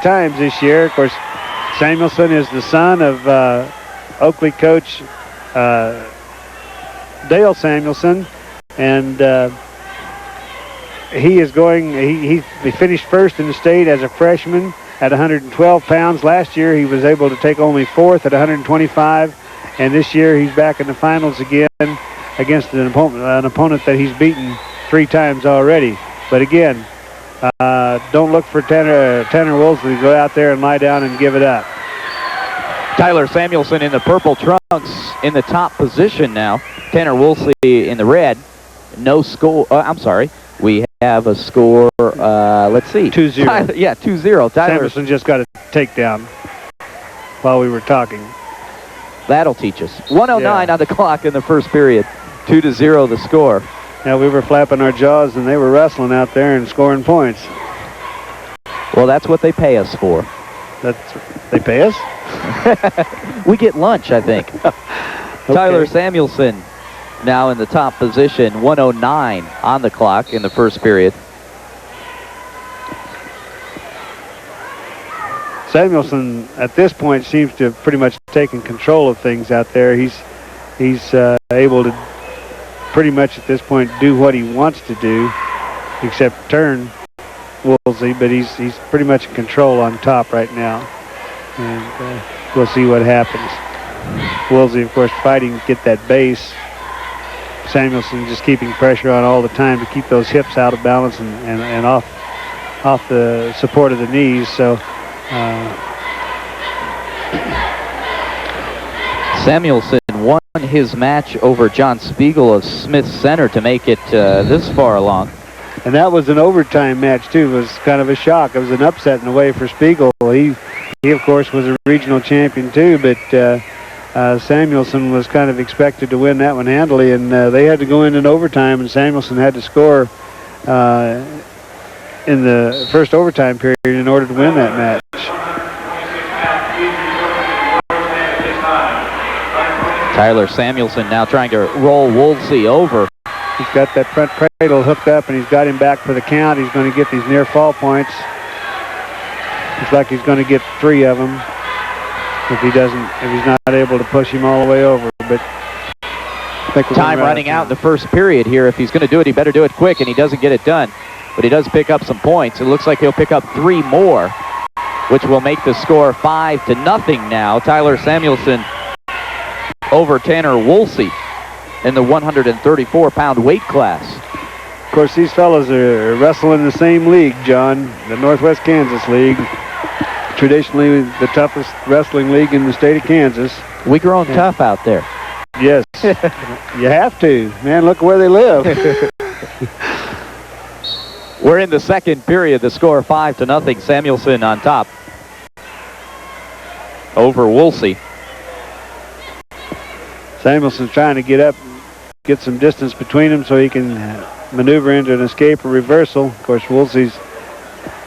times this year. Of course, Samuelson is the son of Oakley coach Dale Samuelson, and he is going. He finished first in the state as a freshman at 112 pounds. Last year, he was able to take only fourth at 125, and this year he's back in the finals again against an opponent that he's beaten 3 times already. But again, don't look for Tanner Woolsey to go out there and lie down and give it up. Tyler Samuelson in the purple trunks in the top position now. Tanner Woolsey in the red. No score. I'm sorry. We have a score. Let's see. 2-0. Yeah, 2-0. Samuelson just got a takedown while we were talking. That'll teach us. 1:09 on the clock in the first period. 2-0 the score. Now we were flapping our jaws and they were wrestling out there and scoring points. Well, that's what they pay us for. They pay us? We get lunch, I think. Okay. Tyler Samuelson now in the top position. 1:09 on the clock in the first period. Samuelson at this point seems to have pretty much taken control of things out there. He's able to pretty much at this point do what he wants to do, except turn Woolsey, but he's pretty much in control on top right now, and we'll see what happens. Woolsey, of course, fighting to get that base. Samuelson just keeping pressure on all the time to keep those hips out of balance and off the support of the knees. So Samuelson won his match over John Spiegel of Smith Center to make it this far along. And that was an overtime match, too. It was kind of a shock. It was an upset in a way for Spiegel. He of course, was a regional champion, too, but Samuelson was kind of expected to win that one handily, and they had to go in overtime, and Samuelson had to score in the first overtime period in order to win that match. Tyler Samuelson now trying to roll Woolsey over. He's got that front cradle hooked up, and he's got him back for the count. He's going to get these near fall points. Looks like he's going to get 3 of them if he's not able to push him all the way over. But time running out in the first period here. If he's going to do it, he better do it quick, and he doesn't get it done. But he does pick up some points. It looks like he'll pick up 3 more, which will make the score 5-0 now. Tyler Samuelson over Tanner Woolsey in the 134-pound weight class. Of course, these fellows are wrestling in the same league, John, the Northwest Kansas League. Traditionally the toughest wrestling league in the state of Kansas. We grown tough out there. Yes. You have to. Man, look where they live. We're in the second period. The score 5-0. Samuelson on top over Woolsey. Samuelson's trying to get up, get some distance between them so he can maneuver into an escape or reversal. Of course, Woolsey's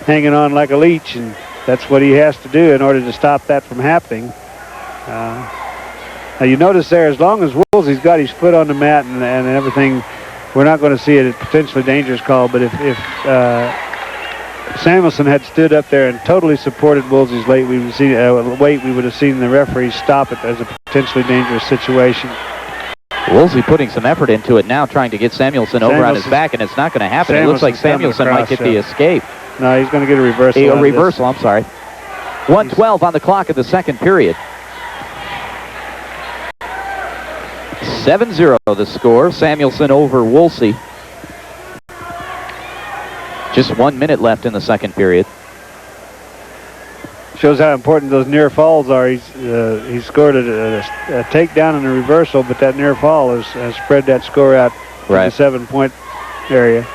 hanging on like a leech, and that's what he has to do in order to stop that from happening. Now you notice there, as long as Woolsey's got his foot on the mat and everything, we're not going to see a potentially dangerous call. But if Samuelson had stood up there and totally supported Woolsey's weight, we would have seen the referee stop it as a potentially dangerous situation. Woolsey putting some effort into it now, trying to get Samuelson over on his back, and it's not going to happen. It looks like Samuelson might get the escape. No, he's going to get a reversal. A reversal, I'm sorry. 1:12 on the clock in the second period. 7-0 the score. Samuelson over Woolsey. Just 1 minute left in the second period. Shows how important those near falls are. He scored a takedown and a reversal, but that near fall has spread that score out to the 7-point area.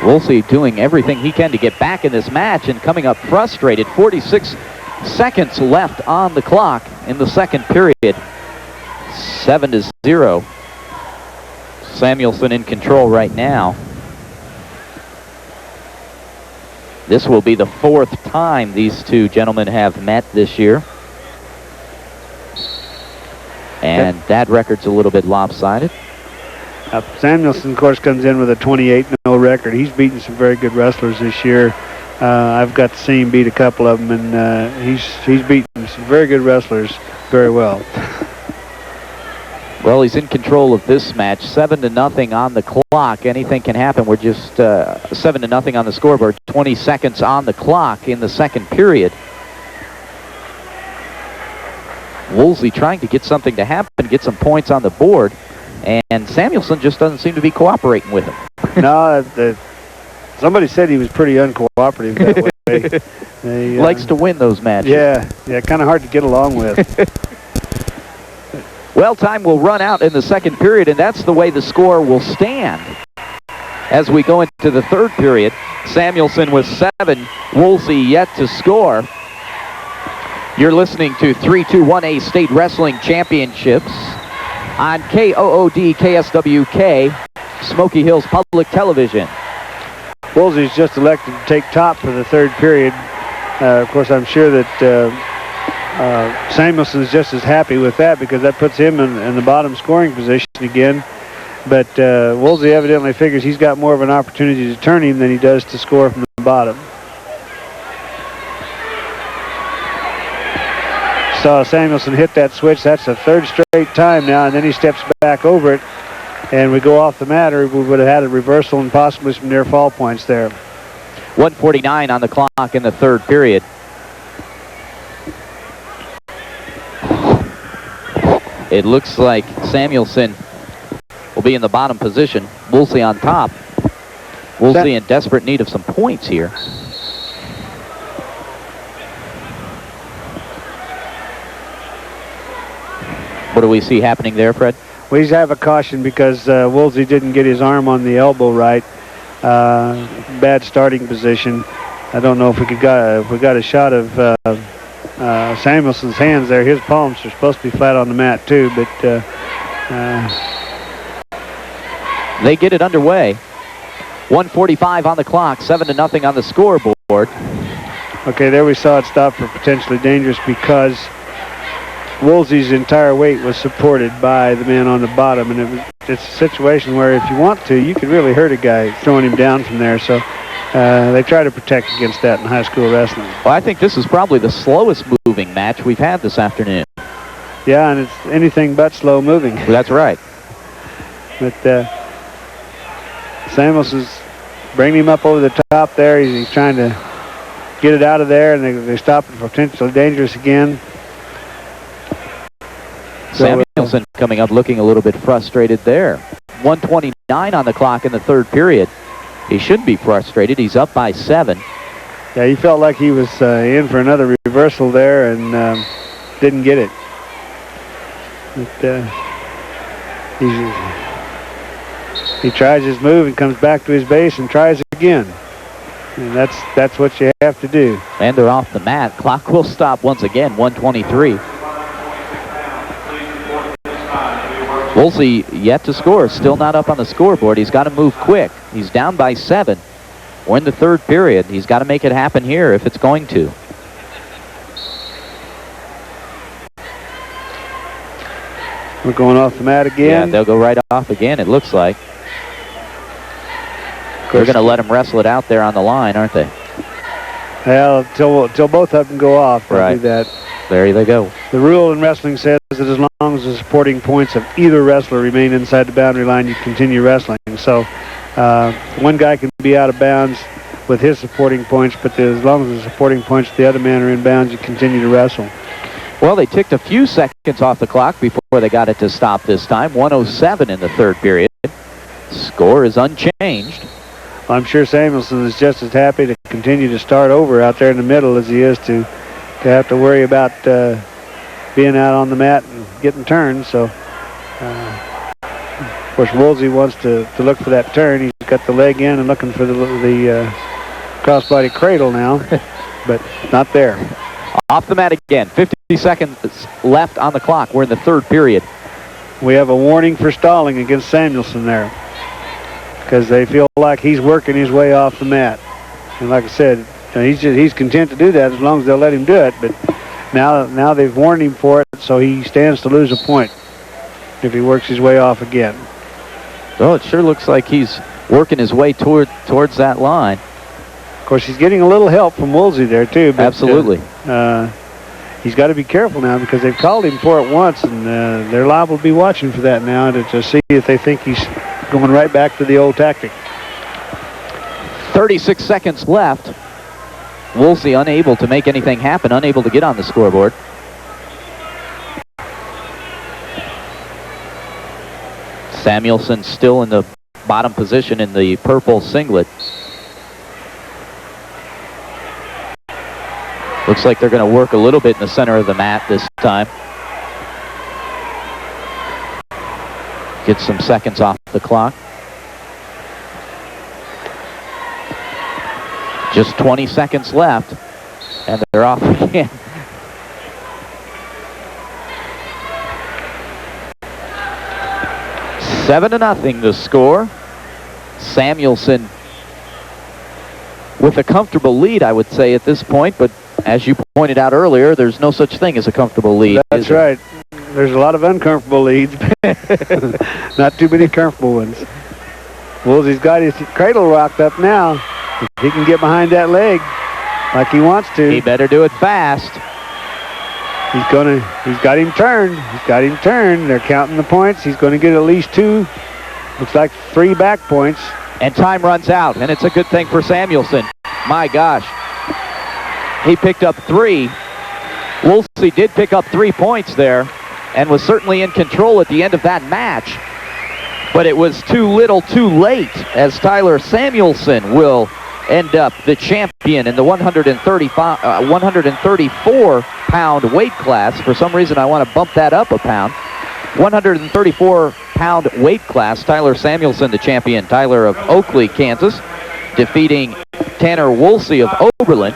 Woolsey doing everything he can to get back in this match and coming up frustrated. 46 seconds left on the clock in the second period. 7-0. Samuelson in control right now. This will be the 4th time these two gentlemen have met this year. And that record's a little bit lopsided. Samuelson, of course, comes in with a 28-0 record. He's beaten some very good wrestlers this year. I've got to see him beat a couple of them, and he's beaten some very good wrestlers very well. Well, he's in control of this match. 7-0 on the clock. Anything can happen. We're just 7-0 on the scoreboard. 20 seconds on the clock in the second period. Woolsey trying to get something to happen, get some points on the board, and Samuelson just doesn't seem to be cooperating with him. No, somebody said he was pretty uncooperative that way. He likes to win those matches. Yeah, kind of hard to get along with. Well, time will run out in the second period, and that's the way the score will stand. As we go into the third period, Samuelson with 7, Woolsey yet to score. You're listening to 321A State Wrestling Championships on KOOD KSWK, Smoky Hills Public Television. Woolsey's just elected to take top for the third period. Of course, I'm sure that Samuelson's just as happy with that because that puts him in the bottom scoring position again. But Woolsey evidently figures he's got more of an opportunity to turn him than he does to score from the bottom. Saw Samuelson hit that switch. That's the third straight time now, and then he steps back over it, and we go off the mat, or we would have had a reversal and possibly some near fall points there. 1:49 on the clock in the third period. It looks like Samuelson will be in the bottom position. Woolsey on top. Woolsey in desperate need of some points here. What do we see happening there, Fred? We have a caution because Woolsey didn't get his arm on the elbow right. Bad starting position. I don't know if we got a shot of Samuelson's hands there. His palms are supposed to be flat on the mat too, but they get it underway. 1:45 on the clock, 7-0 on the scoreboard. Okay, there we saw it stop for potentially dangerous because Woolsey's entire weight was supported by the man on the bottom, and it's a situation where if you want to, you could really hurt a guy throwing him down from there. So they try to protect against that in high school wrestling. Well, I think this is probably the slowest moving match we've had this afternoon. Yeah, and it's anything but slow moving. Well, that's right. But Samuelson's bringing him up over the top there. He's trying to get it out of there, and they stop it for potentially dangerous again. Samuelson coming up looking a little bit frustrated there. 1:29 on the clock in the third period. He shouldn't be frustrated. He's up by 7. Yeah, he felt like he was in for another reversal there and didn't get it. But, he tries his move and comes back to his base and tries again. And that's what you have to do. And they're off the mat. Clock will stop once again, 1:23. Woolsey yet to score, still not up on the scoreboard. He's got to move quick. He's down by 7. We're in the third period. He's got to make it happen here if it's going to. We're going off the mat again. Yeah, they'll go right off again, it looks like. They're going to let him wrestle it out there on the line, aren't they? Well, till both of them go off, they'll do that. There they go. The rule in wrestling says that as long as the supporting points of either wrestler remain inside the boundary line, you continue wrestling. So one guy can be out of bounds with his supporting points, but as long as the supporting points of the other man are in bounds, you continue to wrestle. Well, they ticked a few seconds off the clock before they got it to stop this time. 1:07 in the third period. Score is unchanged. I'm sure Samuelson is just as happy to continue to start over out there in the middle as he is to have to worry about being out on the mat and getting turned. So, of course, Woolsey wants to look for that turn. He's got the leg in and looking for the crossbody cradle now, but not there. Off the mat again. 50 seconds left on the clock. We're in the third period. We have a warning for stalling against Samuelson there because they feel like he's working his way off the mat. And like I said, he's content to do that as long as they'll let him do it. But now they've warned him for it, so he stands to lose a point if he works his way off again. Oh, it sure looks like he's working his way towards that line. Of course, he's getting a little help from Woolsey there, too. But, absolutely. He's got to be careful now because they've called him for it once, and they're liable to be watching for that now to see if they think he's going right back to the old tactic. 36 seconds left. Woolsey unable to make anything happen, unable to get on the scoreboard. Samuelson still in the bottom position in the purple singlet. Looks like they're going to work a little bit in the center of the mat this time. Get some seconds off the clock. Just 20 seconds left, and they're off again. Seven to nothing the score. Samuelson with a comfortable lead, I would say, at this point, but as you pointed out earlier, there's no such thing as a comfortable lead. That's right. There's a lot of uncomfortable leads. Not too many comfortable ones. Woolsey's got his cradle rocked up now. If he can get behind that leg like he wants to. He better do it fast. He's got him turned. They're counting the points. He's going to get at least 2. Looks like 3 back points. And time runs out, and it's a good thing for Samuelson. My gosh. He picked up 3. Woolsey did pick up 3 points there and was certainly in control at the end of that match. But it was too little too late, as Tyler Samuelson will end up the champion in the 134-pound weight class. For some reason, I want to bump that up a pound. 134-pound weight class. Tyler Samuelson, the champion. Tyler of Oakley, Kansas, defeating Tanner Woolsey of Oberlin.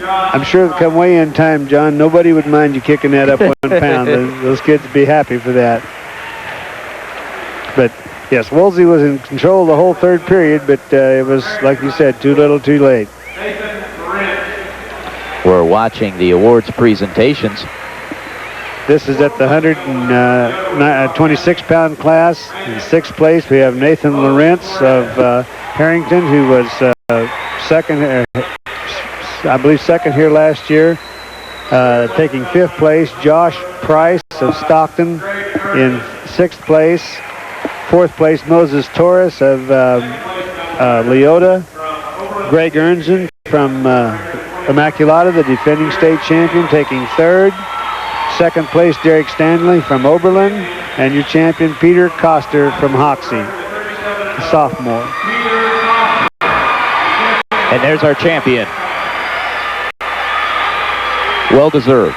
I'm sure come weigh-in time, John, nobody would mind you kicking that up 1 pound. Those kids would be happy for that. But, yes, Woolsey was in control the whole third period, but it was, like you said, too little, too late. We're watching the awards presentations. This is at the 126-pound class. In 6th place, we have Nathan Lawrence of Harrington, who was second here last year. Taking 5th place, Josh Price of Stockton in 6th place. 4th place, Moses Torres of Leota. Greg Ernzen from Immaculata, the defending state champion, taking 3rd. 2nd place, Derek Stanley from Oberlin. And your champion, Peter Koster from Hoxie, a sophomore. And there's our champion. Well deserved.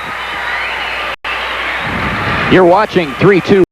You're watching 3-2